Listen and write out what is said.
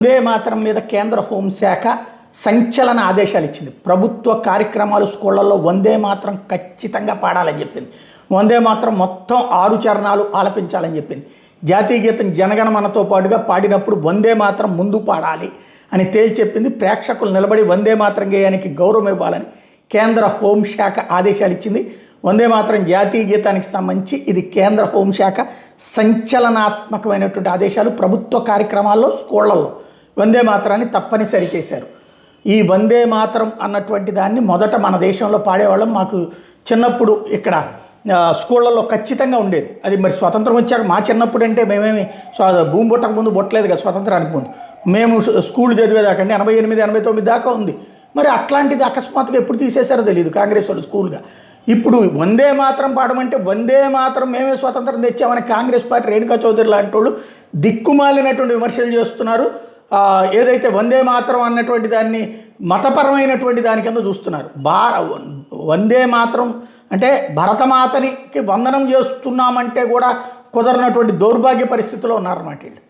వందే మాతరం మీద కేంద్ర హోంశాఖ సంచలన ఆదేశాలు ఇచ్చింది. ప్రభుత్వ కార్యక్రమాలు స్కూళ్లలో వందే మాతరం ఖచ్చితంగా పాడాలని చెప్పింది. వందే మాతరం మొత్తం 6 చరణాలు ఆలపించాలని చెప్పింది. జాతీయ గీతం జనగణమనతో పాటుగా పాడినప్పుడు వందే మాతరం ముందు పాడాలి అని తేల్చెప్పింది. ప్రేక్షకులు నిలబడి వందే మాతరం గేయానికి గౌరవం ఇవ్వాలని కేంద్ర హోంశాఖ ఆదేశాలు ఇచ్చింది. వందే మాతరం జాతీయ గీతానికి సంబంధించి ఇది కేంద్ర హోంశాఖ సంచలనాత్మకమైనటువంటి ఆదేశాలు. ప్రభుత్వ కార్యక్రమాల్లో స్కూళ్లలో వందే మాతరాన్ని తప్పనిసరి చేశారు. ఈ వందే మాతరం అన్నటువంటి దాన్ని మొదట మన దేశంలో పాడేవాళ్ళం. మాకు చిన్నప్పుడు ఇక్కడ స్కూళ్ళల్లో ఖచ్చితంగా ఉండేది. అది మరి స్వతంత్రం వచ్చాక మా చిన్నప్పుడు అంటే మేమేమి భూమి పుట్టక ముందు పుట్టలేదు కదా, స్వతంత్రానికి ముందు మేము స్కూల్ చదివేదాకండి 88, 89 దాకా ఉంది. మరి అట్లాంటిది అకస్మాత్తుగా ఎప్పుడు తీసేశారో తెలియదు కాంగ్రెస్ వాళ్ళు స్కూల్గా. ఇప్పుడు వందే మాతరం పాడమంటే వందే మాతరం మేమే స్వతంత్రం తెచ్చామని కాంగ్రెస్ పార్టీ రేణుకా చౌదరి లాంటి వాళ్ళు దిక్కుమాలినటువంటి విమర్శలు చేస్తున్నారు. ఏదైతే వందే మాతరం అన్నటువంటి దాన్ని మతపరమైనటువంటి దాని కింద చూస్తున్నారు. వందే మాతరం అంటే భరతమాతనికి వందనం చేస్తున్నామంటే కూడా కుదరనటువంటి దౌర్భాగ్య పరిస్థితిలో ఉన్నారన్నమాట వీళ్ళు.